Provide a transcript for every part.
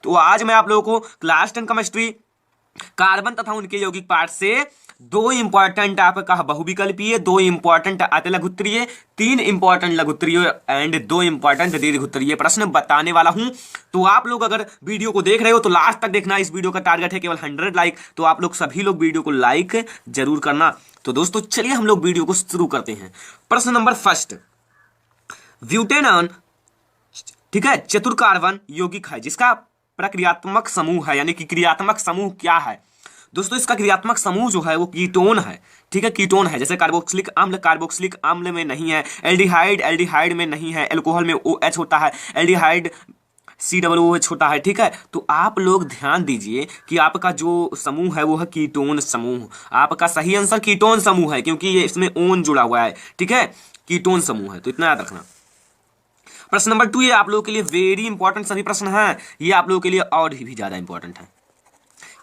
तो आज मैं आप लोगों को क्लास 10 केमिस्ट्री कार्बन तथा उनके यौगिक पार्ट से दो इंपॉर्टेंट आपका बहुविकल्पीय, दो इंपॉर्टेंट अतिलघुत्तरीय, तीन इंपॉर्टेंट लघुत्तरीय एंड दो इंपॉर्टेंट दीर्घोत्तरीय प्रश्न बताने वाला हूं। तो आप लोग अगर वीडियो को देख रहे हो तो लास्ट तक देखना। इस वीडियो का टारगेट है केवल 100 लाइक, तो आप लोग सभी लोग वीडियो को लाइक जरूर करना। तो दोस्तों चलिए हम लोग वीडियो को शुरू करते हैं। प्रश्न नंबर फर्स्ट, ब्यूटेनॉन, ठीक है, चतुर कार्बन यौगिक है जिसका प्रक्रियात्मक समूह है, यानी कि क्रियात्मक समूह क्या है दोस्तों? इसका क्रियात्मक समूह जो है वो कीटोन है, ठीक है, कीटोन है। जैसे कार्बोक्सिलिक अम्ल कार्बोक्सिलिक अम्ल में नहीं है, एल्डिहाइड एल्डिहाइड में नहीं है, एल्कोहल में OH होता है, एल्डिहाइड COOH होता है, ठीक है। तो आप लोग ध्यान दीजिए कि आपका जो समूह है वो है कीटोन समूह। आपका सही आंसर कीटोन समूह है, क्योंकि ये इसमें ओन जुड़ा हुआ है, ठीक है, कीटोन समूह है, तो इतना याद रखना। प्रश्न नंबर 2, ये आप लोगों के लिए वेरी इंपॉर्टेंट सभी प्रश्न हैं, ये आप लोगों के लिए और भी ज्यादा इंपॉर्टेंट है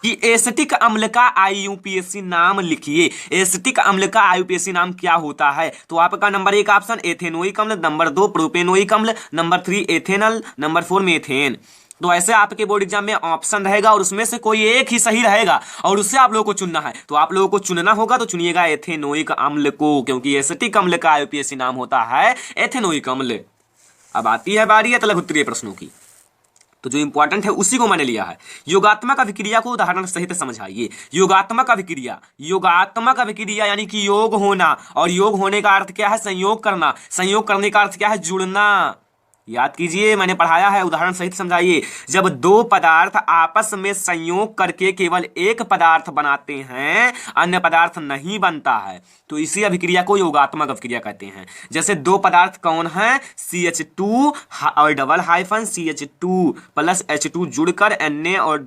कि एसिटिक अम्ल का IUPAC नाम लिखिए। एसिटिक अम्ल का IUPAC नाम क्या होता है? तो आपका नंबर 1 ऑप्शन एथेनोइक अम्ल, नंबर 2 प्रोपेनोइक अम्ल, नंबर 3 एथेनल, नंबर 4 मीथेन। तो ऐसे आपके बोर्ड एग्जाम में ऑप्शन रहेगा और उसमें से कोई एक ही सही रहेगा और उससे आप लोगों को चुनना है। तो आप लोगों को चुनना होगा, तो चुनिएगा एथेनोइक अम्ल को, क्योंकि एसिटिक अम्ल का IUPAC नाम होता है एथेनोइक अम्ल। अब आती है बारी अतिलघुत्तरीय प्रश्नों की, तो जो इंपॉर्टेंट है उसी को मैंने लिया है। योगात्मक अभिक्रिया को उदाहरण सहित समझाइए। योगात्मक अभिक्रिया, योगात्मक अभिक्रिया यानी कि योग होना, और योग होने का अर्थ क्या है? संयोग करना। संयोग करने का अर्थ क्या है? जुड़ना। याद कीजिए, मैंने पढ़ाया है, उदाहरण सहित समझाइए। जब दो पदार्थ आपस में संयोग करके केवल एक पदार्थ बनाते हैं, अन्य पदार्थ नहीं बनता है, तो इसी अभिक्रिया को योगात्मक अभिक्रिया कहते हैं। जैसे दो पदार्थ कौन है? CH2 और double hyphen CH2 plus H2 जुड़कर Na और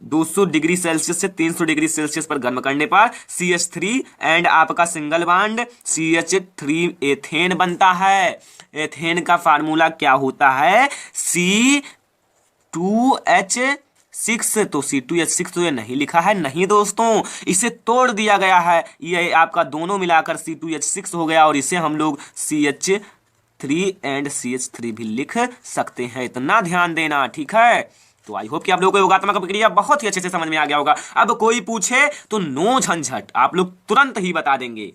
200 डिग्री सेल्सियस से 300 डिग्री सेल्सियस पर गर्म करने पर CH3 एंड आपका सिंगल बॉन्ड CH3 एथेन बनता है। एथेन का फार्मूला क्या होता है? C2H6। तो C2H6 तो ये नहीं लिखा है, नहीं दोस्तों, इसे तोड़ दिया गया है। ये आपका दोनों मिलाकर C2H6 हो गया और इसे हम लोग CH3 एंड CH3 भी लिख सकते हैं। इतना ध्यान देना, ठीक है। तो आई होप कि आप लोगों को योगात्मक अभिक्रिया बहुत ही अच्छे से समझ में आ गया होगा। अब कोई पूछे तो नो झंझट, आप लोग तुरंत ही बता देंगे।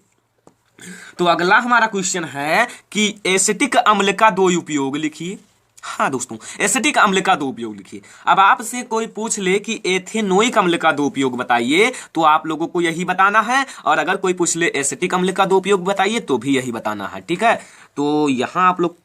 तो अगला हमारा क्वेश्चन है कि एसिटिक अम्ल का दो उपयोग लिखिए। हाँ दोस्तों, एसिटिक अम्ल का दो उपयोग लिखिए। अब आपसे कोई पूछ ले कि एथेनोइक अम्ल का दो उपयोग बताइए, तो आप लोगों को यही बताना है, और अगर कोई पूछ ले एसिटिक अम्ल का दो उपयोग बताइए तो भी यही बताना है, ठीक है। तो यहां आप लोग,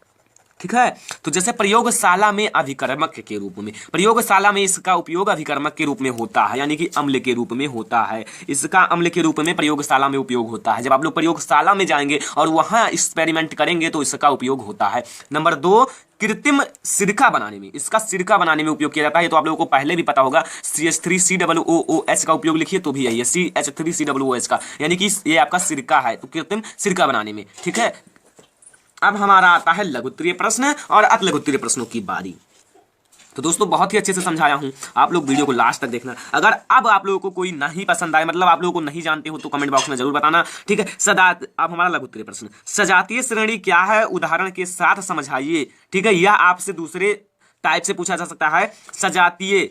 ठीक है, तो जैसे प्रयोगशाला में अभिकर्मक के रूप में, प्रयोगशाला में इसका उपयोग अभिकर्मक के रूप में होता है, यानी कि अम्ल के रूप में होता है। इसका अम्ल के रूप में प्रयोगशाला में उपयोग होता है। जब आप लोग प्रयोगशाला में जाएंगे और वहां एक्सपेरिमेंट करेंगे तो इसका उपयोग होता है। नंबर 2, कृत्रिम सिरका बनाने में, इसका सिरका बनाने में उपयोग किया जाता है। तो आप लोगों को पहले भी पता होगा। CH3COOH का उपयोग लिखिए तो भी यही है, CH3COOH का, यानी कि ये आपका सिरका है, तो कृत्रिम सिरका बनाने में, ठीक है। अब हमारा आता है लघुत्तरीय प्रश्न और अतिलघुत्तरीय प्रश्नों की बारी। तो दोस्तों बहुत ही अच्छे से समझाया हूं, आप लोग वीडियो को लास्ट तक देखना। अगर अब आप लोगों को कोई नहीं पसंद आए, मतलब आप लोगों को नहीं जानते हो, तो कमेंट बॉक्स में जरूर बताना, ठीक है। अब हमारा लघुत्तरीय प्रश्न, सजातीय श्रेणी क्या है? उदाहरण के साथ समझाइए, ठीक है। यह आपसे दूसरे टाइप से पूछा जा सकता है। सजातीय,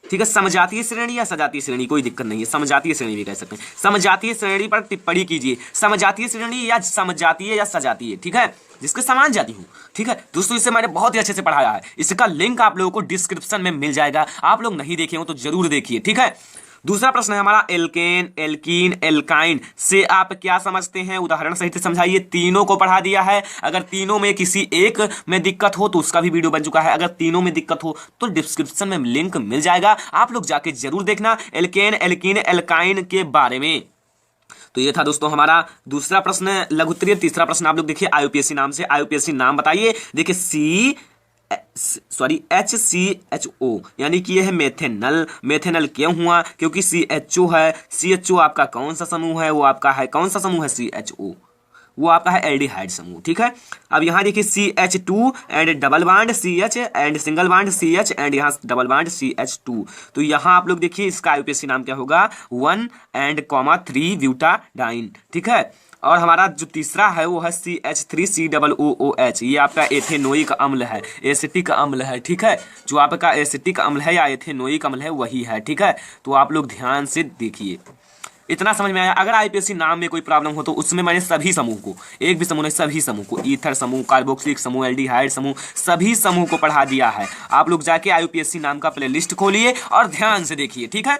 ठीक है, समजातीय श्रेणी या सजातीय श्रेणी, कोई दिक्कत नहीं है, समजातीय श्रेणी भी कह सकते हैं। समजातीय श्रेणी पर टिप्पणी कीजिए। समजातीय श्रेणी या समजातीय या सजातीय, ठीक है, जिसके समान जाति हूं, ठीक है दोस्तों। इसे मैंने बहुत ही अच्छे से पढ़ाया है, इसका लिंक आप लोगों को डिस्क्रिप्शन में मिल जाएगा। आप लोग नहीं देखे हो तो जरूर देखिए, ठीक है। दूसरा प्रश्न है हमारा, एल्केन एल्कीन एल्काइन से आप क्या समझते हैं? उदाहरण सहित समझाइए। तीनों को पढ़ा दिया है। अगर तीनों में किसी एक में दिक्कत हो तो उसका भी वीडियो बन चुका है। अगर तीनों में दिक्कत हो तो डिस्क्रिप्शन में लिंक मिल जाएगा, आप लोग जाके जरूर देखना एल्केन एल्कीन एल्काइन के बारे में। तो ये था दोस्तों हमारा दूसरा प्रश्न लघुत्तरीय। तीसरा प्रश्न आप लोग देखिए, IUPAC नाम से, IUPAC नाम बताइए। देखिए HCHO, यानी कि यह है मेथेनल। मेथेनल क्यों हुआ? क्योंकि CHO है। CHO आपका कौन सा समूह है? वो आपका है, कौन सा समूह है? CHO, वो आपका है एल्डिहाइड समूह, ठीक है। अब यहाँ देखिए CH2 and double bond CH and single bond CH and यहाँ डबल बॉन्ड CH2। तो यहाँ आप लोग देखिए इसका IUPAC नाम क्या होगा? 1 एंड 3 ब्यूटाडाइन, ठीक है। और हमारा जो तीसरा है वो है CH3COOH, ये आपका एथेनोइक अम्ल है, एसिटिक अम्ल है, ठीक है। जो आपका एसिटिक अम्ल है या एथेनोइक अम्ल है वही है, ठीक है। तो आप लोग ध्यान से देखिए, इतना समझ में आया। अगर आईपीएससी नाम में कोई प्रॉब्लम हो तो उसमें मैंने सभी समूह को, एक भी समूह नहीं सभी समूह को, ईथर समूह, कार्बोक्सिलिक समूह, एल्डिहाइड समूह, सभी समूह को पढ़ा दिया है। आप लोग जाके आईपीएससी नाम का प्लेलिस्ट खोलिए और ध्यान से देखिए, ठीक है।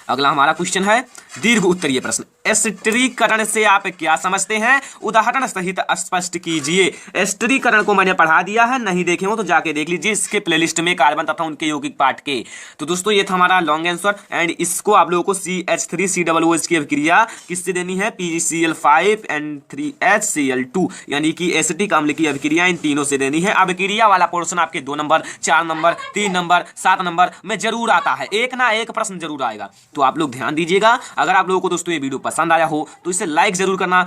अगला हमारा क्वेश्चन है दीर्घ उत्तरीय प्रश्न, एस्टरीकरण से आप क्या समझते हैं, उदाहरण सहित स्पष्ट कीजिए। एस्टरीकरण को मैंने पढ़ा दिया है, नहीं देखे हो तो जाके देख लीजिए इसके प्लेलिस्ट में, कार्बन तथा उनके यौगिक पाठ के। तो दोस्तों ये था हमारा लॉन्ग आंसर, एंड इसको आप लोगों को CH3COOH की अभिक्रिया किससे देनी है, PgCl5N3HCl2 यानी कि एसिटिक अम्ल की अभिक्रिया इन तीनों से देनी है। अभिक्रिया वाला पोर्शन आपके 2 नंबर, 4 नंबर, 3 नंबर, 7 नंबर में जरूर आता है, एक ना एक प्रश्न जरूर आएगा। तो आप लोग ध्यान दीजिएगा। अगर आप लोगों को दोस्तों ये वीडियो पसंद आया हो तो इसे लाइक जरूर करना,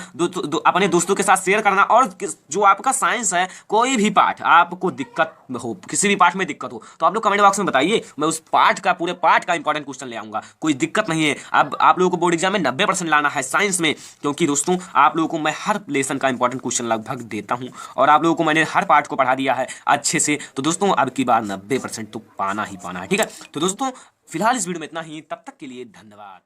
अपने दोस्तों के साथ शेयर करना, और जो आपका साइंस है कोई भी पाठ आपको दिक्कत हो, किसी भी पाठ में दिक्कत हो तो आप लोग कमेंट बॉक्स में बताइए, मैं उस पाठ का, पूरे पाठ का इंपॉर्टेंट क्वेश्चन ले आऊंगा, कोई दिक्कत नहीं है। अब आप लोगों को बोर्ड एग्जाम में 90% लाना है साइंस में, क्योंकि दोस्तों आप लोगों को मैं हर लेसन का इंपॉर्टेंट क्वेश्चन लगभग देता हूं और आप लोगों को मैंने हर पाठ को पढ़ा दिया है अच्छे से। तो दोस्तों अब की बार 90% तो पाना ही पाना है, ठीक है। तो दोस्तों फिलहाल इस वीडियो में इतना ही, तब तक के लिए धन्यवाद।